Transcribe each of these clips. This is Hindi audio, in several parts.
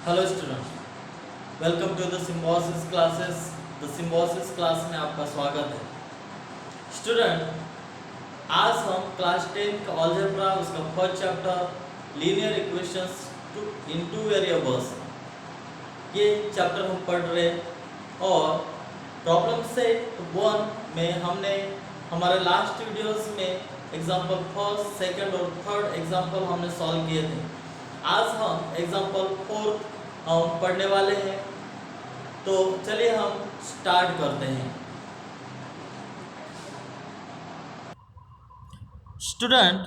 Hello student, welcome to the Symbiosis classes. The Symbiosis class में आपका स्वागत है। स्टूडेंट, आज हम क्लास 10 का अलजेब्रा उसका फर्स्ट चैप्टर लीनियर इक्वेशंस इन टू वेरिएबल्स ये चैप्टर हम पढ़ रहे हैं। और प्रॉब्लम सेट 1 में हमने हमारे लास्ट वीडियोस में एग्जांपल फर्स्ट, सेकंड और थर्ड एग्जांपल हमने सॉल्व किए थे। आज हम एग्जांपल फोर्थ हम पढ़ने वाले हैं, तो चलिए हम स्टार्ट करते हैं। स्टूडेंट,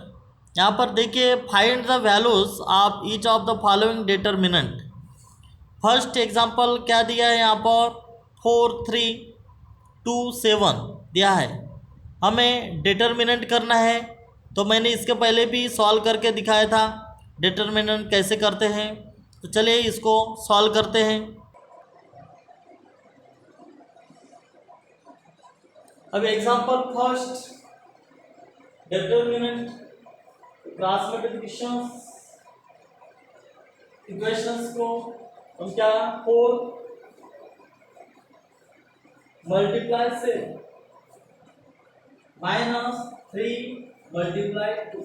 यहाँ पर देखिए, find the values of each of the following determinant. First example क्या दिया है यहाँ पर? 4, 3, 2, 7 दिया है। हमें डिटर्मिनेंट करना है, तो मैंने इसके पहले भी सॉल्व करके दिखाया था डिटर्मिनेंट कैसे करते हैं। तो चलिए इसको सॉल्व करते हैं। अब example first, determinant cross multiplications equations को हम क्या 4 मल्टीप्लाई से -3 multiply 2,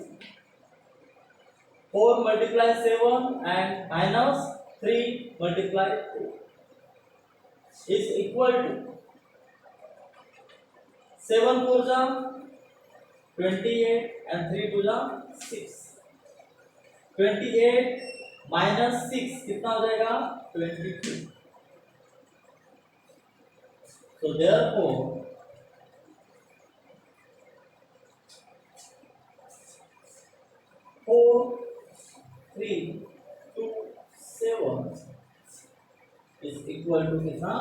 4 multiply 7 and -3 multiply 2 is equal to 7 4 जा 28 and 3 2 जा 6। 28 माइनस 6 कितना हो जाएगा? 22। So therefore 4 3 2 7 is equal to कितना?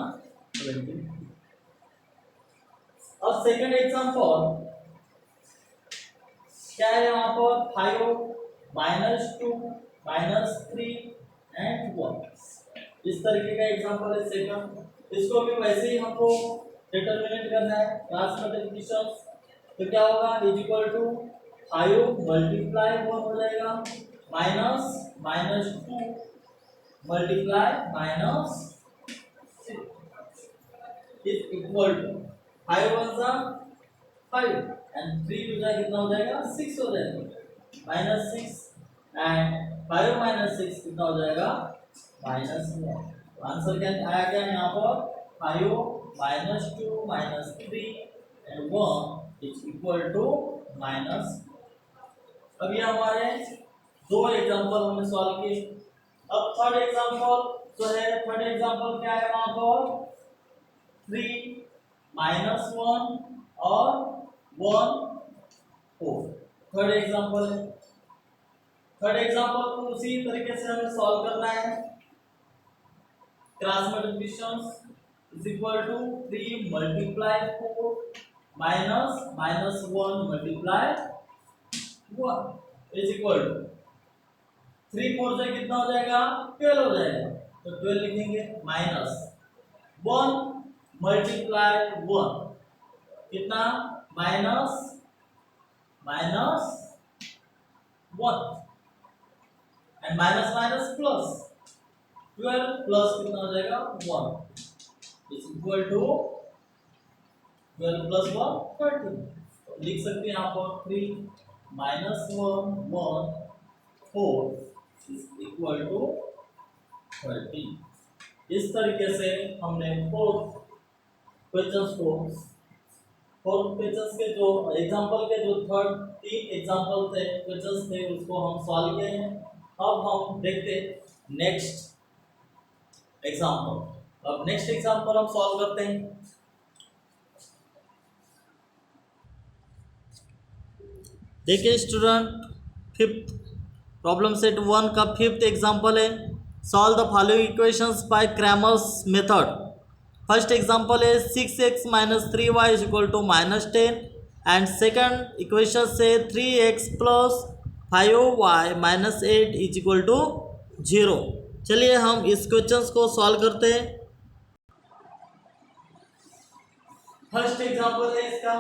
20। अब सेकंड एग्जांपल क्या है यहाँ पर? 5 -2 -3 एंड 1। इस तरीके का एग्जांपल है सेकंड। इसको भी वैसे ही हमको डिटरमिनेंट करना है क्रॉस मल्टीप्लिकेशन। तो क्या होगा? इज इक्वल टू 5 मल्टीप्लाई 1 हो जाएगा -2 मल्टीप्लाई -6 इज इक्वल टू 5 1 जा 5 एंड 3 2 जा कितना हो जाएगा? 6 हो जाएगा -6 एंड 5 -6 कितना हो जाएगा? -1। आंसर क्या आया? क्या यहाँ पर? 5 -2 -3 एंड 1 इज इक्वल टू -। अब ये हमारे दो एग्जांपल हमने सॉल्व किए। अब थर्ड एग्जांपल जो है, थर्ड एग्जांपल क्या है वहां पर? 3 -1 और 1 4 थर्ड एग्जांपल है। थर्ड एग्जांपल को उसी तरीके से हमें सॉल्व करना है। Cross multiplication is equal to 3 multiply 4 -1 multiply 1 is equal to 3 4 से कितना हो जाएगा? 12 हो जाएगा। तो 12 लिखेंगे -1 मल्टीप्लाई 1 कितना? -1 and minus minus plus 12 plus कितना हो जाएगा? 1 इज इक्वल टू 12 प्लस 1 13। तो लिख सकते हैं यहाँ पर 3 -1 1 4 इज इक्वल टू 13। इस तरीके से हमने फोर्थ क्वेश्चंस के जो एग्जांपल के जो थर्ड 3 एग्जांपल थे क्वेश्चंस थे उसको हम सॉल्व किए हैं। अब हम देखते नेक्स्ट एग्जांपल। अब नेक्स्ट एग्जांपल हम सॉल्व करते हैं। देखिए स्टूडेंट, फिफ्थ प्रॉब्लम सेट 1 का फिफ्थ एग्जांपल है। Solve the following equations by Cramer's method. First example है 6x - 3y is equal to -10 and second equation से 3x + 5y - 8 is equal to 0। चलिए हम इस क्वेश्चंस को सॉल्व करते हैं। फर्स्ट एग्जांपल है इसका,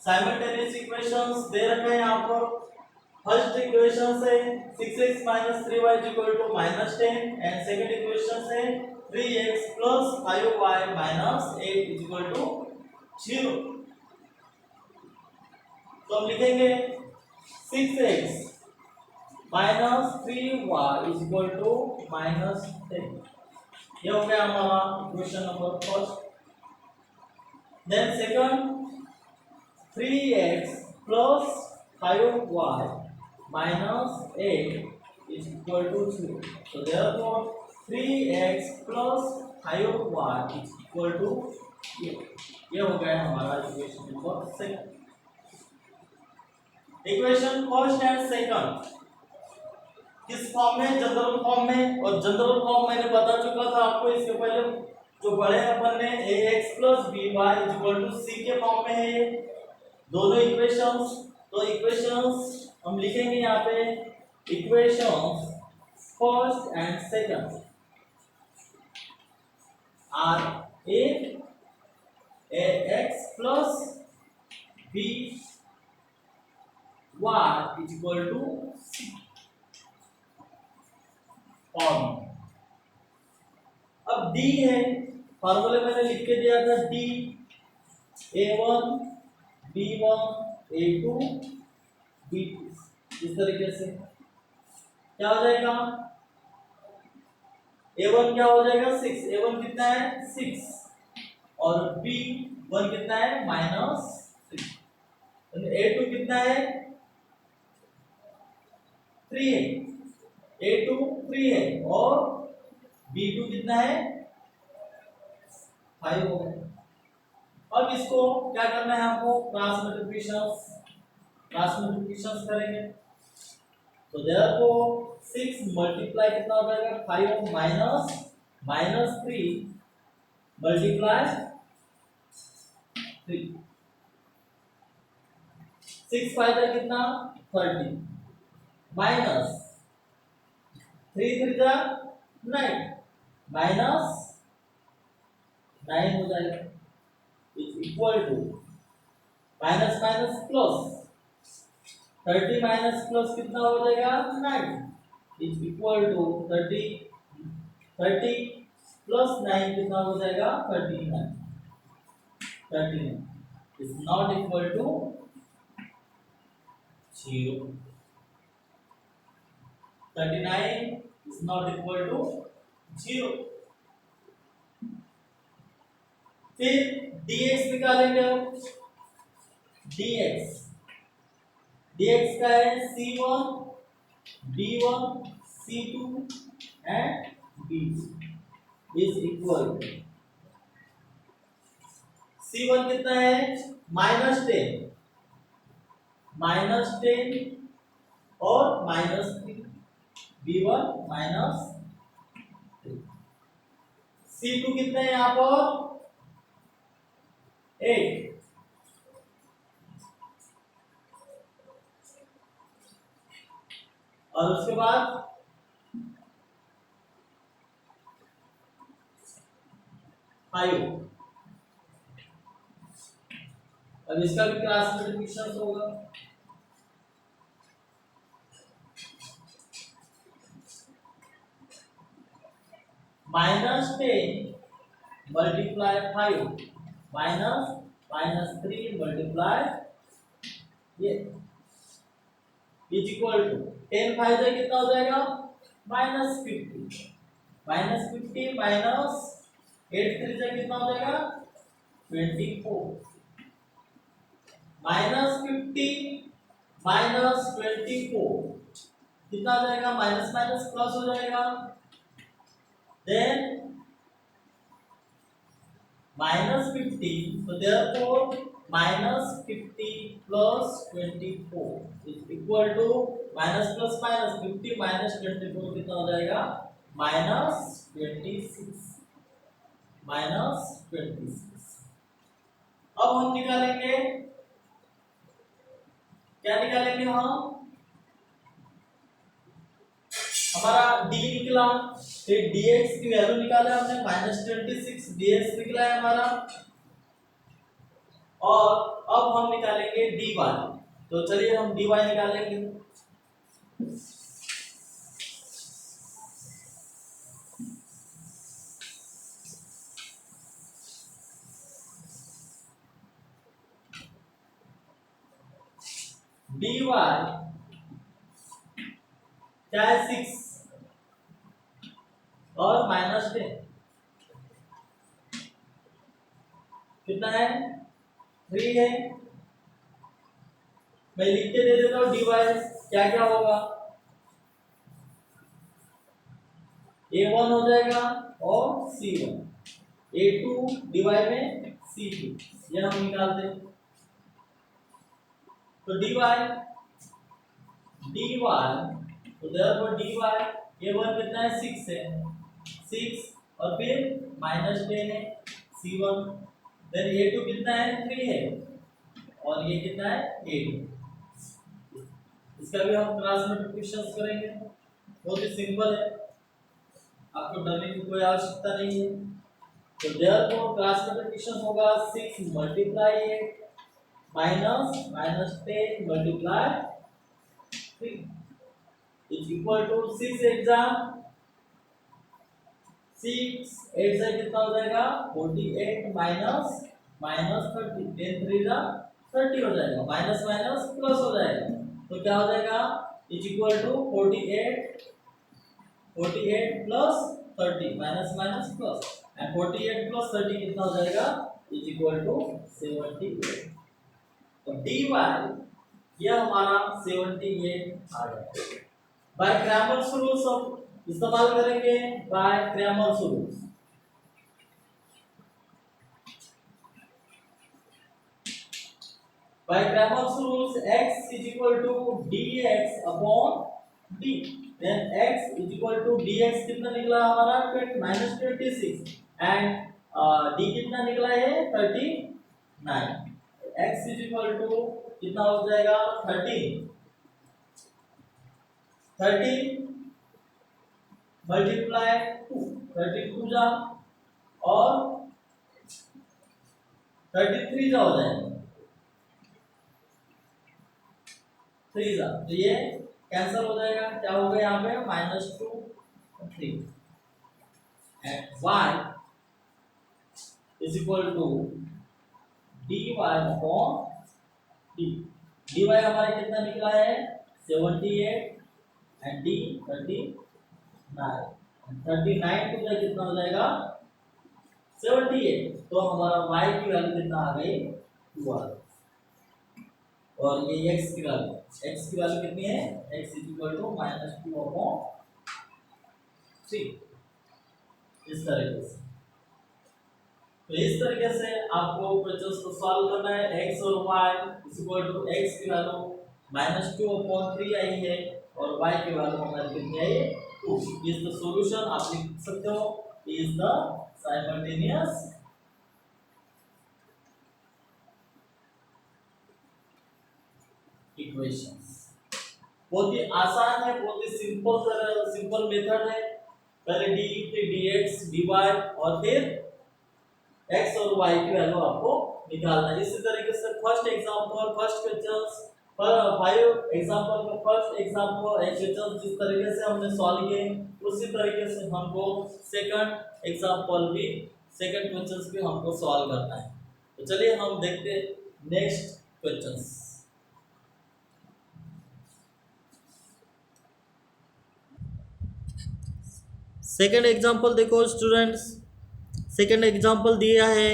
साइमल्टेनियस इक्वेशंस दे रखे हैं यहाँ पर फर्स्ट इक्वेशन से 6x - 3y -10 and second equation से 3x + 5y - 8 0। तो हम लिखेंगे 6x - 3y -10। ये हो गया हमारा equation number first. Then second 3x + 5y -8 0। So therefore 3x + 5y ये हो गया हमारा equation number second. Equation first and second किस फॉर्म में? जनरल फॉर्म में। और जनरल फॉर्म मैंने बता चुका था आपको इसके पहले, जो पढ़े अपन ने ax + by c के फॉर्म में है ये दोनों इक्वेशंस। तो इक्वेशंस हम लिखेंगे यहाँ पे equations first and second are ax + by c form. अब d है, फार्मूले मैंने लिख के दिया था d a1 b1 a2 b2। इस तरीके से क्या हो जाएगा? a1 क्या हो जाएगा? 6। a1 कितना है? 6 और b1 कितना है? -6। a2 कितना है? 3 है। a2 3 है और b2 कितना है? 5 हो गया। अब इसको क्या करना है हमको? क्रॉस मल्टीप्लिकेशंस करेंगे। तो therefore 6 मल्टीप्लाई कितना हो जाएगा? 5 -3 मल्टीप्लाई 3। 6 5 का कितना? 30 माइनस 3 3 का 9 माइनस 9 हो जाएगा is equal to minus minus plus 30 minus plus कितना हो जाएगा? 9 इज इक्वल टू 30 प्लस 9 कितना हो जाएगा? 39 is not equal to 0। 39 is not equal to 0। फिर dx निकालेंगे हम। dx का है c1 b1 c2 and b2 is equal to c1 कितना है? -10 और -3 b1 -3। c2 कितना है यहाँ पर? 8 और उसके बाद फाइव। अब इसका भी क्रॉस मल्टीप्लिकेशन होगा। -10 मल्टीप्लाई 5 -3 मल्टीप्लाई ये इज इक्वल टू 10 5 से कितना हो जाएगा? -50 -50 माइनस 8 3 से कितना हो जाएगा? 24 -50 -24 कितना आ जाएगा? माइनस माइनस प्लस हो जाएगा। Then -50 so therefore -50 plus 24 is equal to minus plus minus 50 minus 24 कितना हो जाएगा? -26 अब हम निकालेंगे, क्या निकालेंगे हम? हमारा d निकला, फिर dx की वैल्यू निकाला हमने -26 dx निकला है हमारा। और अब हम निकालेंगे dy। तो चलिए हम dy निकालेंगे। dy क्या है 6 और -10 कितना है 3 है। मैं लिख के दे देता हूँ dy क्या क्या होगा a1 हो जाएगा और c1 a2 डिवाइड में c2 ये हम निकालते हैं तो dy तो therefore dy a1 कितना है 6 है 6 और फिर -10 है c1 देन a2 कितना है 3 है और ये कितना है 8 इसका भी हम क्लास में प्रिपरेशंस करेंगे बहुत ही सिंपल है आपको डरने की कोई आवश्यकता नहीं है तो therefore क्लास मल्टीप्लिकेशन होगा 6 multiply 8 -10 multiply 3 is equal to 6 exam 6 8 से कितना हो जाएगा 48 माइनस 30 10 3 जा 30 हो जाएगा माइनस माइनस प्लस हो जाएगा तो क्या हो जाएगा is equal to 48 plus 30 minus minus plus and 48 plus 30 कितना हो जाएगा इज इक्वल टू 78 तो dy ये हमारा 78 आ गया बाय क्रैमर्स रूल्स हम इस्तेमाल करेंगे by Cramer's rules by Cramer's rules x is equal to dx upon d then x is equal to dx कितना निकला हमारा -26 एंड d कितना निकला है 39 x is equal to कितना हो जाएगा 30 मल्टीप्लाई 32 जा और 33 जा हो जाएगा 3 जा तो ये कैंसिल हो जाएगा क्या हो गया यहाँ पे -2 3 and y is equal to dy upon d dy हमारे कितना निकला है 78 एंड d 39 39 टू का कितना हो जाएगा 78 तो हमारा y की वैल्यू कितना आ गई 2 आ गई और ये x की वैल्यू कितनी है x is equal to -2 upon 3 इस तरीके से तो इस तरीके से आपको क्वेश्चंस को सॉल्व करना है x और y is equal to x की वैल्यू -2 अपॉन 3 आई है और y की वैल्यू हमारी कितनी आई है 2 इज द सॉल्यूशन आप लिख सकते हो इज द साइमल्टेनियस इक्वेशंस बहुत ही आसान है बहुत ही सिंपल मेथड है पहले d फिर dx dy और फिर x और y की वैल्यू आपको निकालना है इसी तरीके से फर्स्ट एग्जांपल फर्स्ट क्वेश्चंस पर 5 एग्जांपल का फर्स्ट एग्जांपल क्वेश्चंस जिस तरीके से हमने सॉल्व किए उसी तरीके से हमको सेकंड एग्जांपल भी सेकंड क्वेश्चंस भी हमको सॉल्व करना है तो चलिए हम देखते हैं नेक्स्ट क्वेश्चंस सेकंड एग्जांपल देखो स्टूडेंट्स सेकंड एग्जांपल दिया है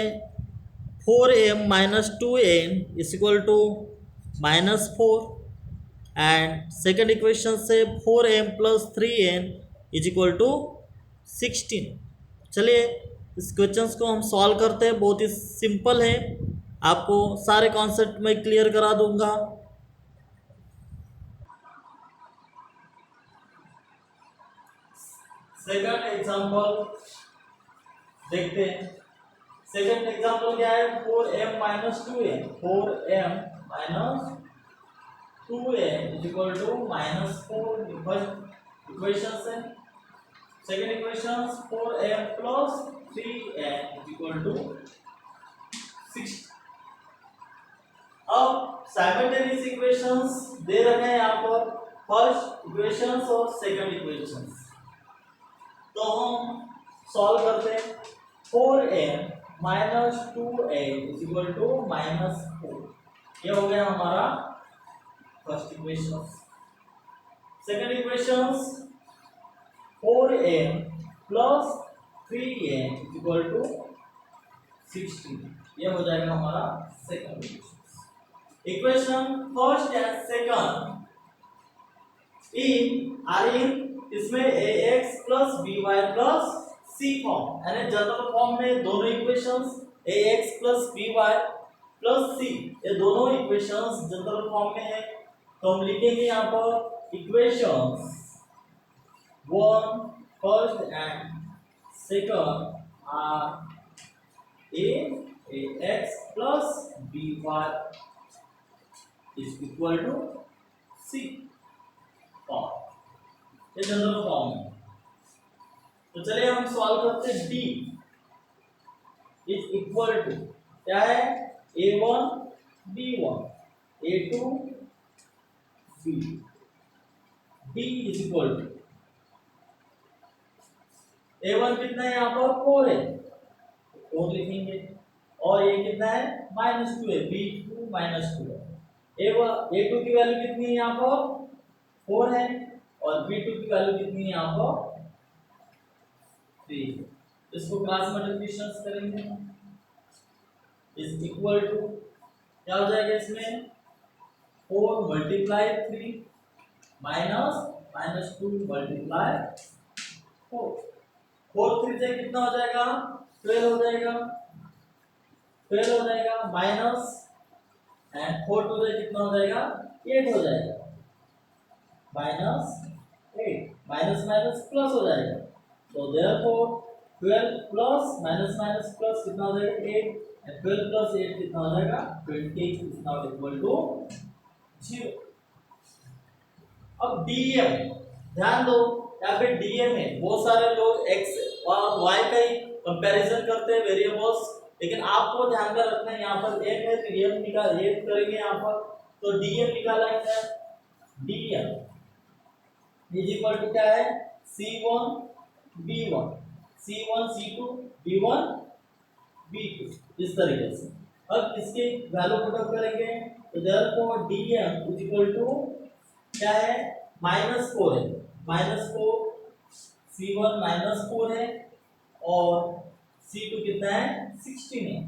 4m - 2n is equal to -4 and second equation से 4m + 3n is equal to 16 चलिए इस क्वेश्चंस को हम सॉल्व करते हैं बहुत ही सिंपल है आपको सारे कॉन्सेप्ट में क्लियर करा दूंगा सेकंड एग्जांपल देखते हैं सेकंड एग्जांपल क्या है 4m - 2n 4m - 2n is equal to -4 first equation से second equation 4m + 3n is equal to 6 अब साइमल्टेनियस इक्वेशंस दे रखे हैं यहाँ पर फर्स्ट इक्वेशंस और सेकंड इक्वेशंस। तो हम सॉल्व करते हैं। 4m minus 2a is equal to -4, ये हो गया हमारा first equation. Second equations 4m plus 3a is equal to 16, ये हो जाएगा हमारा second equation. Equation first and second इसमें ax plus by plus c form, यानी जनरल फॉर्म में दोनों equations ax plus by plus c, ये दोनों इक्वेशंस जनरल फॉर्म में है। तो हम लिखेंगे यहाँ पर equations 1 first and second are ax plus by is equal to c form, ये जनरल फॉर्म है। तो चलिए हम सॉल्व करते हैं। d इज इक्वल टू क्या है, a1 b1 a2 b, d is equal to a1 कितना है, यहाँ पर 4 है, 4 लिखेंगे, और ये कितना है -2 है, b2 -2 है। a2 की वैल्यू कितनी है, यहाँ पर 4 है, और b2 की वैल्यू कितनी है, यहाँ पर 3। इसको क्रॉस मल्टीप्लिकेशन करेंगे, इज इक्वल टू क्या हो जाएगा इसमें 4 मल्टीप्लाई 3 माइनस -2 मल्टीप्लाई 4, 4 3 से कितना हो जाएगा 12 हो जाएगा, 12 हो जाएगा, माइनस एंड 4 2 से कितना हो जाएगा 8 हो जाएगा, -8 माइनस माइनस प्लस हो जाएगा। तो देयरफॉर 12 प्लस माइनस प्लस कितना हो जाएगा 8, एंड 12 प्लस 8 कितना हो जाएगा 20 इज नॉट इक्वल टू 0। अब dm ध्यान दो, यहाँ पे dm है, बहुत सारे लोग x और y का ही कंपैरिजन करते हैं वेरिएबल्स, लेकिन आपको ध्यान में रखना है यहाँ पर m है तो m निकाल m करेंगे यहाँ पर, तो dm निकाला है, dm इज इक्वल टू क्या है c1 b1 c1 c2 b1 b2, इस तरीके से। अब इसके वैल्यू पुट अप करेंगे, तो therefore dm is equal to क्या है -4 है, -4 c1 -4 है, और c2 कितना है 16 है,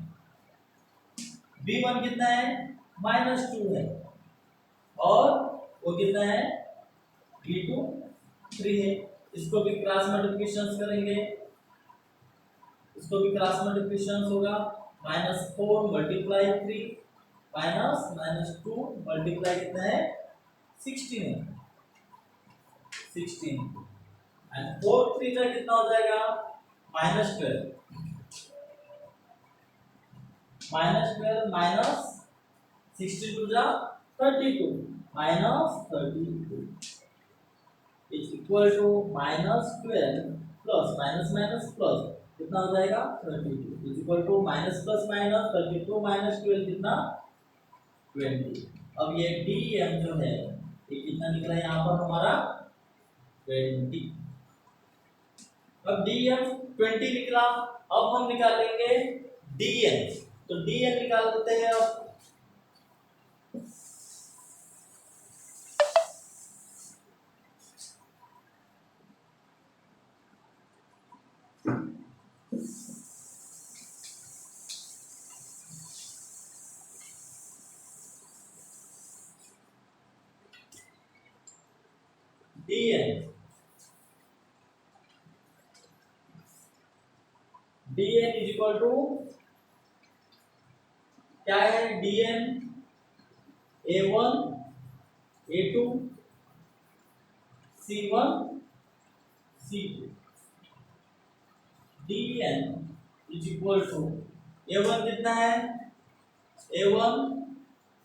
b1 कितना है -2 है, और वो कितना है b2 3 है। इसको भी क्रॉस मल्टीप्लिकेशन करेंगे, इसको भी क्रॉस मल्टीप्लिकेशन होगा, -4 मल्टीप्लाई 3 -2 मल्टीप्लाई कितना है 16 है, 16 एंड 4 3 का कितना हो जाएगा -12 माइनस 16 टू जा 32 -32 is equal to -12 plus minus plus कितना हो जाएगा 32 is equal to minus plus minus 32 -12 कितना 20। अब ये dm जो है ये कितना निकला यहाँ पर हमारा 20। अब dm 20 निकला, अब हम निकालेंगे dn, तो dn निकाल देते हैं। अब dn इज इक्वल टू क्या है dn a1 a2 c1 c2, dn is equal to a1 कितना है a1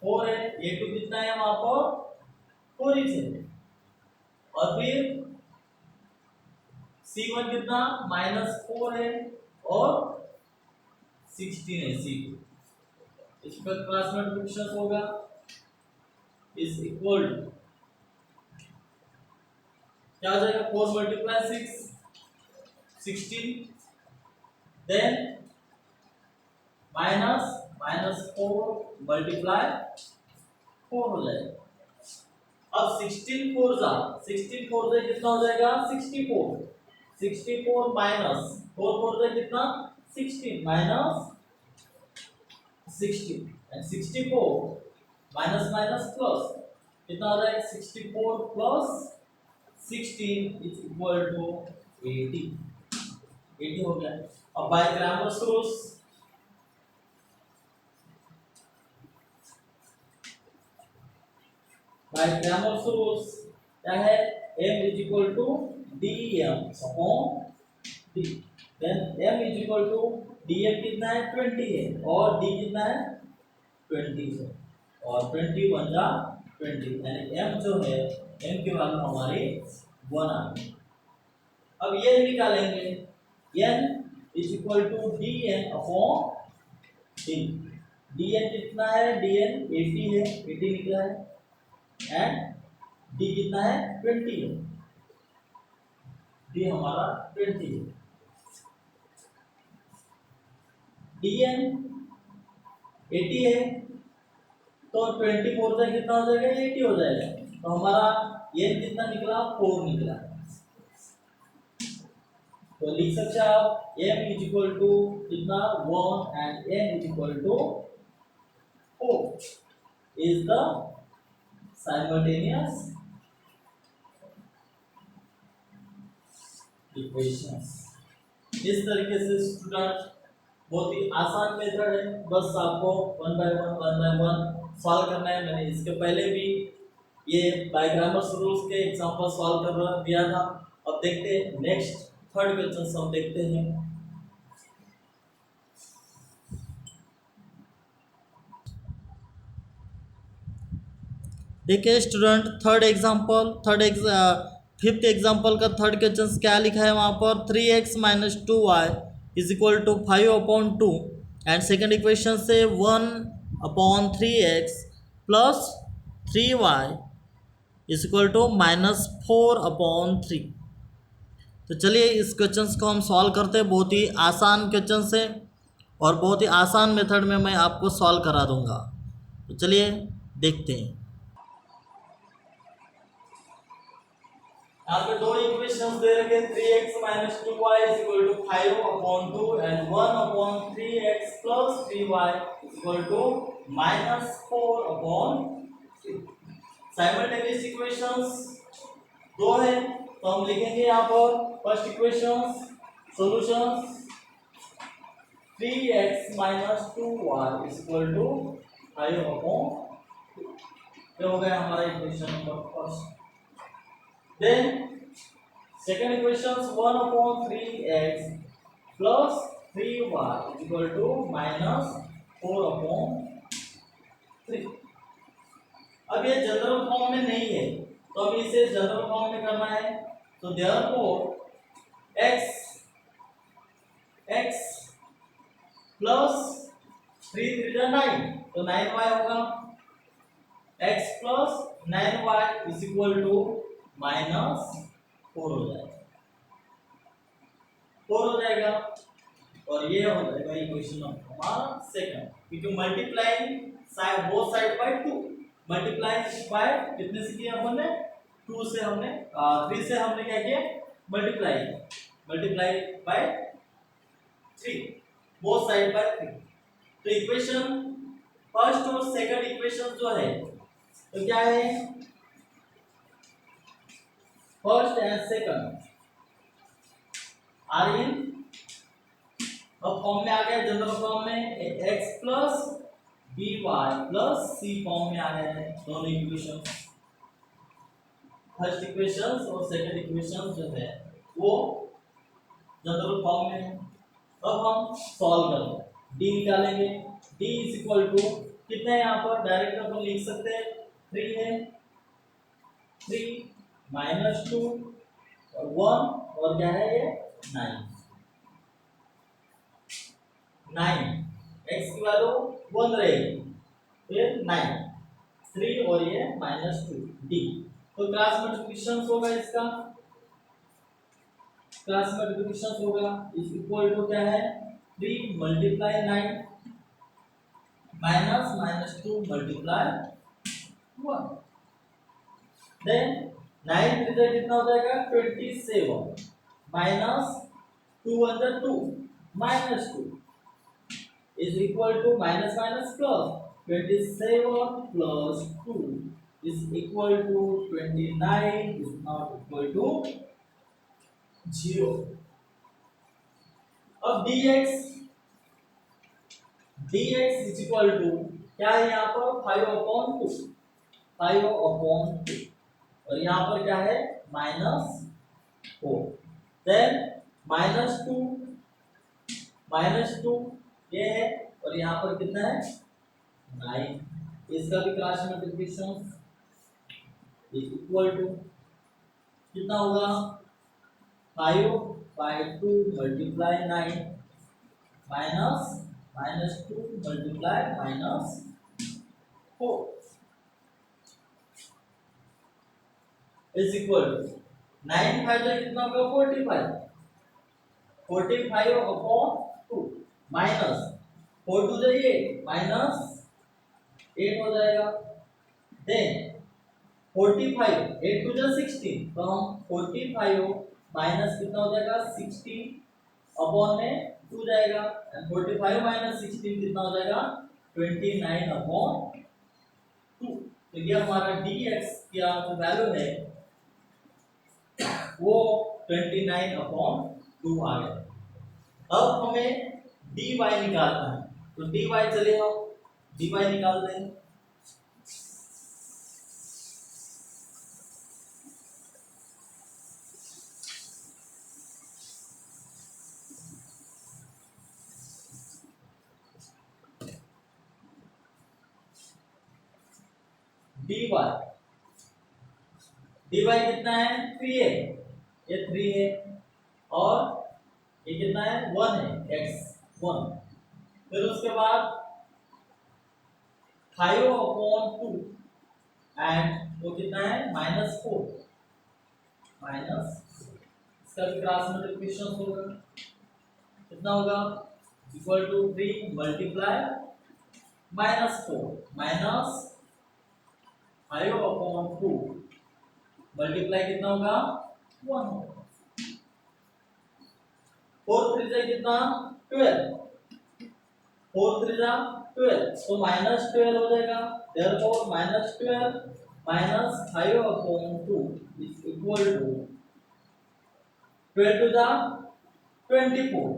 4 है, a2 कितना है वहां पर 4 ही है, और फिर c1 कितना -4 है और 16 है c2, इसका क्रॉस मल्टीप्लिकेशन होगा इज इक्वल टू क्या हो जाएगा 4 multiply 6 16 then minus minus 4 multiply 4 हो जाएगा। अब 16 फोर जा 16 फोर से कितना हो जाएगा 64 64 माइनस 4 फोर से कितना 16 minus 60 and 64 minus minus plus कितना हो जाएगा 64 प्लस 16 इज इक्वल टू 80 80 हो गया। अब by grammar rules by grammar rules क्या है m is equal to dm upon d then m is equal to dm कितना है 20 है और d कितना है 20 है और 20 बन जा 20 यानी m जो है m की वैल्यू हमारी 1 आ गई। अब ये निकालेंगे n is equal to dn upon d dn कितना है dn 80 है 80 निकला है एंड d कितना है 20 है d हमारा 20 है dn 80 है तो 24 से कितना हो जाएगा 80 हो जाएगा तो हमारा n कितना निकला 4 निकला तो लिख सकते हैं आप m इज इक्वल टू कितना 1 and n is equal to 4 is the simultaneous equations। इस तरीके से स्टूडेंट बहुत ही आसान मेथड है बस आपको वन बाय वन सॉल्व करना है। मैंने इसके पहले भी ये बायग्रामर्स रूल्स के एग्जांपल सॉल्व कर दिया था। अब देखते हैं नेक्स्ट थर्ड क्वेश्चन हम देखते हैं। देखिए स्टूडेंट फिफ्थ एग्जाम्पल का थर्ड क्वेश्चन क्या लिखा है वहाँ पर 3x minus 2y is equal to 5/2 and second equation से 1/3x plus 3y is equal to -4/3। तो चलिए इस क्वेश्चन को हम सॉल्व करते हैं। बहुत ही आसान क्वेश्चन है और बहुत ही आसान मेथड में मैं आपको सॉल्व करा दूंगा। तो चलिए देखते हैं। यहाँ पे दो इक्वेशंस दे रखे 3x minus 2y is equal to 5/2 and 1/3x plus 3y is equal to -4/3। Simultaneous equations दो है तो हम लिखेंगे यहाँ पर first equations solutions 3x minus 2y is equal to 5/2। ये हो गया हमारा equation number first. Then second equation 1/3x plus 3y is equal to -4/3। अब ये जनरल फॉर्म में नहीं है तो अब इसे जनरल फॉर्म में करना है तो therefore x plus 3 3 9 तो 9y होगा x plus 9y is equal to -4 हो जाएगा 4 हो जाएगा और ये हो जाएगा इक्वेशन नंबर हमारा सेकंड क्योंकि multiplying side both side bye 2 multiplying by कितने से किया हमने 2 से हमने 3 से हमने क्या किया multiply by 3 both side by 3। तो इक्वेशन फर्स्ट और सेकंड इक्वेशन जो है तो क्या है first and second are in अब फॉर्म में आ गया जनरल फॉर्म में x plus b y plus c form में आ गया है दोनों इक्वेशन फर्स्ट इक्वेशन और सेकंड इक्वेशन जो है वो जनरल फॉर्म में है। अब हम सॉल्व करेंगे d निकालेंगे d इज इक्वल टू कितना है यहाँ पर डायरेक्ट अपन लिख सकते हैं 3 है 3 -2 और 1 और क्या है ये 9 x की वैल्यू 1 रहेगी फिर 9 3 और ये -2 d तो क्रॉस मल्टीप्लिकेशन होगा इसका क्लास मल्टीप्लिकेशन होगा इज इक्वल टू क्या है 3 multiply 9 minus minus 2 multiply 1 then 9 3 कितना हो जाएगा 27 माइनस 2 अंदर 2 minus 2 is equal to minus minus plus 27 plus 2 is equal to 29 is not equal to 0. अब dx is equal to क्या है यहाँ पर 5/2 5/2 और यहाँ पर क्या है -4 देन -2 ये है और यहाँ पर कितना है 9 इसका भी cross multiplication is equal to कितना होगा 5/2 multiply 9 minus -2 multiply -4 is equal to 9 5 तो कितना होगा 45/2 माइनस 4 टू द 8 माइनस 8 हो जाएगा देन 45 8 टू द 16 तो हम 45 माइनस कितना हो जाएगा 16 अपॉन में 2 जाएगा एंड 45 माइनस 16 कितना हो जाएगा 29/2 तो ये हमारा dx का जो वैल्यू है वो 29/2 आ गया। अब हमें dy निकालना है तो dy चलिए हम dy निकालते हैं dy कितना है 3 है ये 3 है और ये कितना है 1 है x 1 फिर उसके बाद 5/2 एंड वो कितना है -4 माइनस इसका भी क्रॉस मल्टीप्लिकेशन होगा कितना होगा equal to 3 multiply -4 minus 5/2 multiply कितना होगा 1 होगा 4 3 से कितना 12 4 3 जा 12 तो -12 हो जाएगा therefore -12 minus 5/2 is equal to 12 to the 24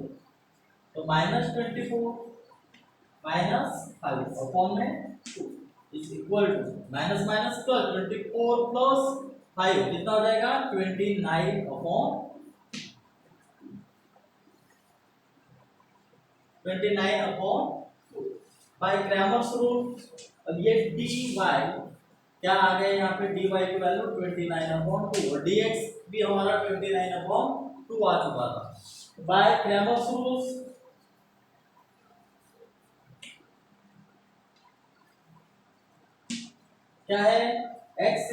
तो -24 minus 5 अपॉन में 2 is equal to minus minus plus 24 plus 5 कितना हो जाएगा 29/2 बाय क्रैमर्स रूल। अब ये dy क्या आ गया यहाँ पे dy की वैल्यू 29/2 और dx भी हमारा 29/2 आ चुका था बाय क्रैमर्स रूल क्या है x =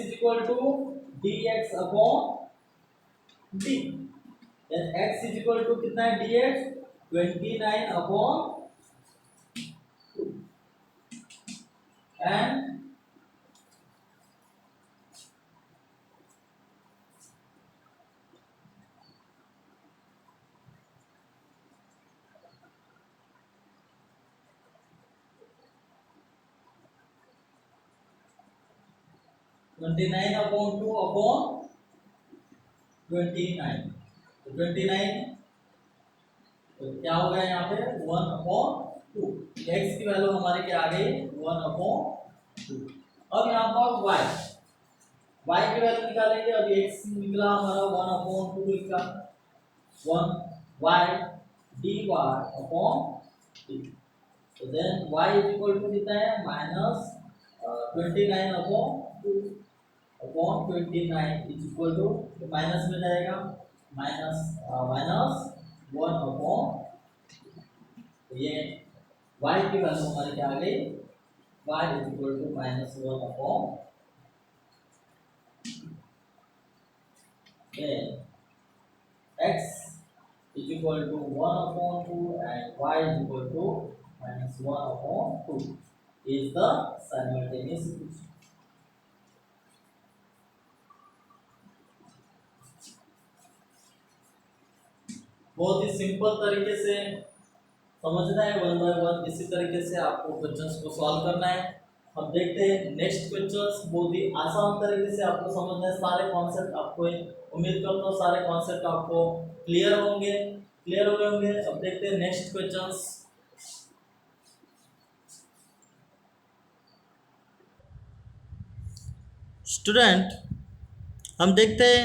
dx/d x कितना है dx 29/2 and तो 29 तो क्या हो गया यहाँ पे 1/2 x की वैल्यू हमारे क्या आ गई 1/2। अब यहाँ पर y की वैल्यू निकालेंगे। अब x निकला हमारा 1/2 इसका 1y dy/d तो देन y कितना है -29/2 upon 29 is equal to minus में जाएगा माइनस 1/2 तो ये y की वैल्यू हमारे क्या आ गई y is equal to -1/2 x is equal to 1 upon 2 and y is equal to minus 1 upon 2 is the simultaneous equation. बहुत ही सिंपल तरीके से समझना है, वन बाय वन इसी तरीके से आपको क्वेश्चंस को सॉल्व करना है। हम देखते हैं नेक्स्ट क्वेश्चंस, बहुत ही आसान तरीके से आपको समझना है। सारे कॉन्सेप्ट आपको, उम्मीद करता हूँ सारे कॉन्सेप्ट आपको क्लियर हो गए होंगे। अब देखते हैं नेक्स्ट क्वेश्चंस। स्टूडेंट, हम देखते हैं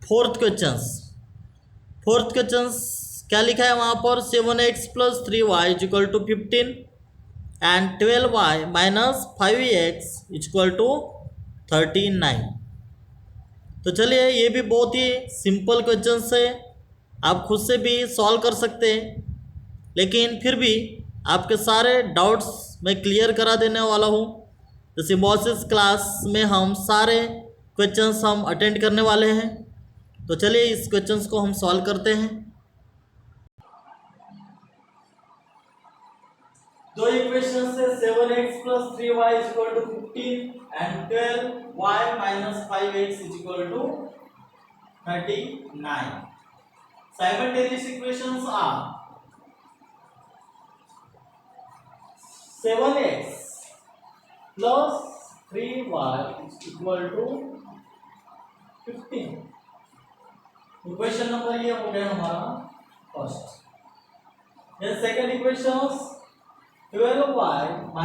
फोर्थ क्वेश्चंस क्या लिखा है वहाँ पर, 7x + 3y = 15 and 12y - 5x = 39। तो चलिए, ये भी बहुत ही सिंपल क्वेश्चंस है, आप खुद से भी सॉल्व कर सकते हैं, लेकिन फिर भी आपके सारे डाउट्स मैं क्लियर करा देने वाला हूँ। तो सिम्बोसिस क्लास में हम सारे क्वेश्चंस हम अटेंड करने वाले हैं। तो चलिए इस क्वेश्चंस को हम सॉल्व करते हैं। दो इक्वेशन से 7x + 3y = 15 and 12y - 5x = 39. Simultaneous equations are 7x + 3y = 15। Equation number ये हो गया हमारा first. Then second equation 12y -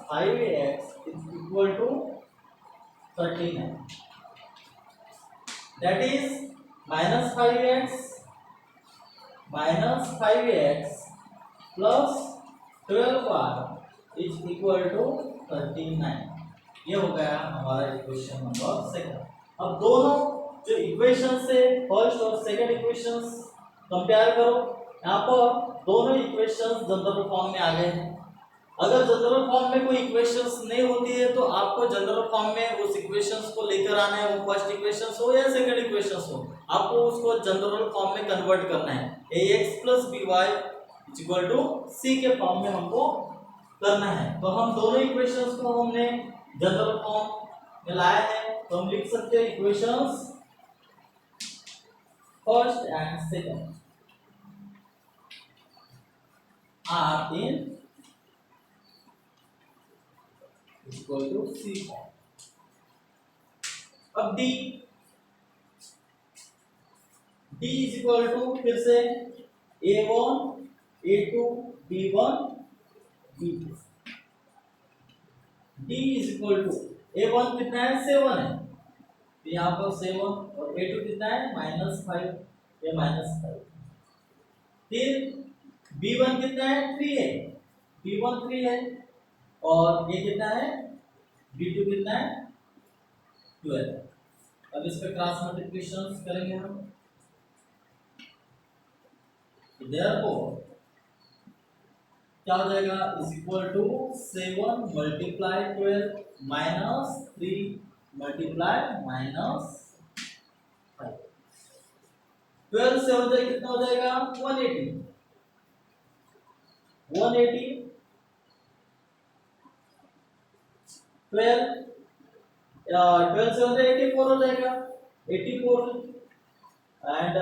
5x = 39। That is -5x plus 12y = 39। ये हो गया हमारा इक्वेशन नंबर सेकंड। अब दोनों जो इक्वेशन से फर्स्ट और सेकंड इक्वेशंस कंपेयर करो। यहाँ पर दोनों इक्वेशंस जनरल फॉर्म में आ गए हैं। अगर जनरल फॉर्म में कोई इक्वेशंस नहीं होती है तो आपको जनरल फॉर्म में उस इक्वेशंस को लेकर आना है, वो फर्स्ट इक्वेशंस हो या सेकंड इक्वेशंस हो, आपको उसको जनरल फॉर्म में कन्वर्ट करना है। ax + by = c के फॉर्म में हमको करना है। तो हम दोनों इक्वेशंस को हमने जनरल फॉर्म में लाया है, तो हम लिख सकते हैं equations first and second are in equal to C form। अब D is equal to फिर से A1 A2 B1 B2। D is equal to A1 कितना है, 7 है, तो यहाँ पर 7, और A2 कितना है, -5, ये -5। फिर B1 कितना है, 3 है, B1 3 है, और ये कितना है, B2 कितना है, 12। अब इसका क्रॉस मल्टीप्लिकेशन करेंगे हम। देयरफॉर क्या हो जाएगा, इज इक्वल टू 7 × 12 - 3 × -5। 12 से हो जाए कितना हो जाएगा, 180। 12 से हो जाए 84 हो जाएगा, 84 एंड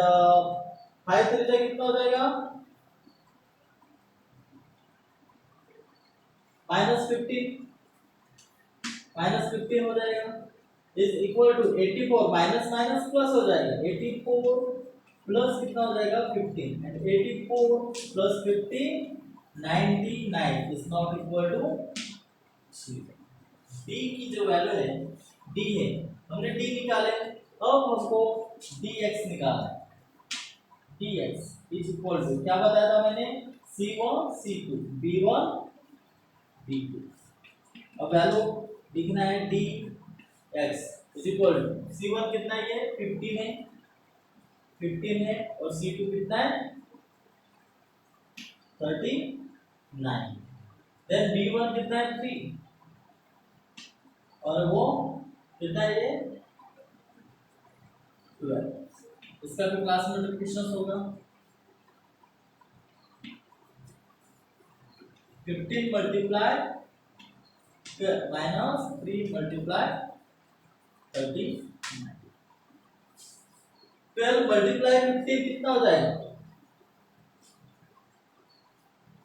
5 3 से कितना हो जाएगा, -15 हो जाएगा, is equal to 84 minus minus plus हो जाएगा, 84 प्लस कितना हो जाएगा, 15 and 84 plus 15 99 is not equal to 0। d की जो वैल्यू है d है, हमने d निकाले, अब हमको dx निकालना है। dx इज इक्वल टू क्या बताया था मैंने, c1 c2 b1 b2। अब वैल्यू लिखना है dx is equal to c1 कितना है, 15 है और c2 कितना है, 39। देन b1 कितना है, 3 और वो कितना है, ये 12। इसका भी क्लास मल्टीप्लिकेशन होगा, 15 मल्टीप्लाई माइनस 3 मल्टीप्लाई 39। 12 मल्टीप्लाई 15 कितना हो जाएगा?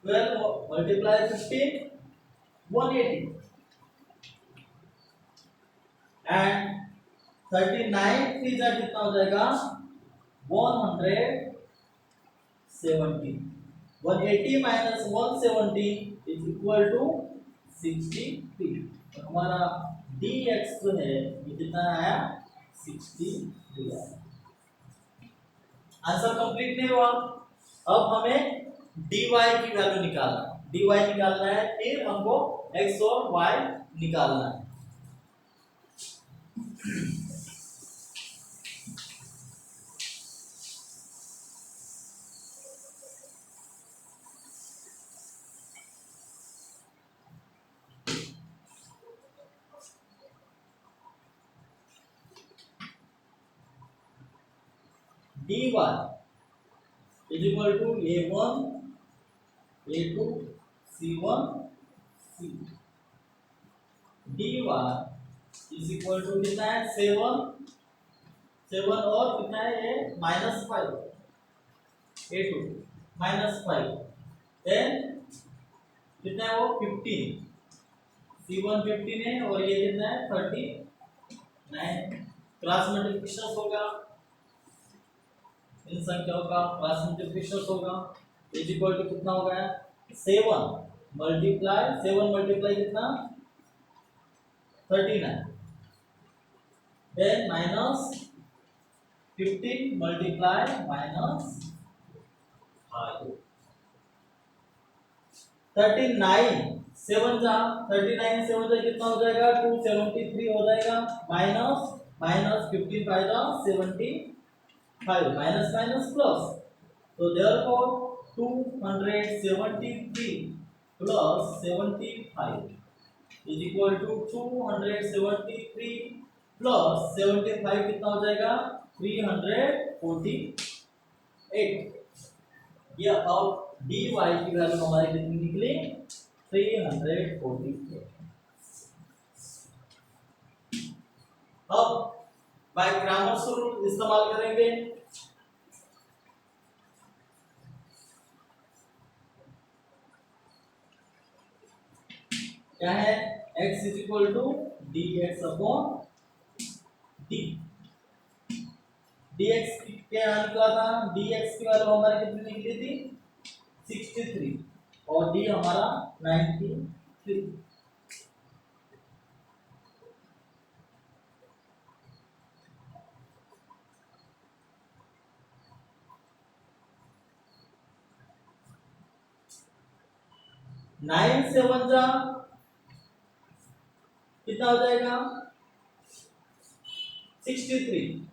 12 मल्टीप्लाई 15 180 एंड 39 3 कितना हो जाएगा? 170। 180 माइनस 170 इज इक्वल टू 63। तो हमारा dx जो है ये कितना आया? 63 आया। आंसर कंप्लीट नहीं हुआ। अब हमें dy की वैल्यू निकालना है। dy निकालना है, फिर हमको x और y निकालना है। dy is equal to a1 a2 c1 c। dy is equal to कितना है? 7 7 और कितना है ये? -5 a2 -5 देन कितना है वो? 15 c1 15 है और ये कितना है? 39। क्रॉस मल्टीप्लिकेशन होगा, इन संख्याओं का क्रॉस मल्टीप्लिकेशन होगा। इज इक्वल टू कितना हो गया? 7 मल्टीप्लाई कितना? 39 देन माइनस 15 मल्टीप्लाई माइनस 39 7 जा 39 7 जा कितना हो जाएगा? 273 हो जाएगा। माइनस 15 5 जा 75 माइनस माइनस प्लस। तो therefore 273 plus 75 is equal to 273 plus 75 कितना हो जाएगा? 348। ये अब dy की वैल्यू हमारी कितनी निकली? 348। अब बाय क्रामर्स रूल इस्तेमाल करेंगे। क्या है? x is equal to dx upon d। dx क्या निकला था? dx की वैल्यू हमारी कितनी निकली थी? 63 और d हमारा 93। नाइन सेवन जा कितना हो जाएगा? 63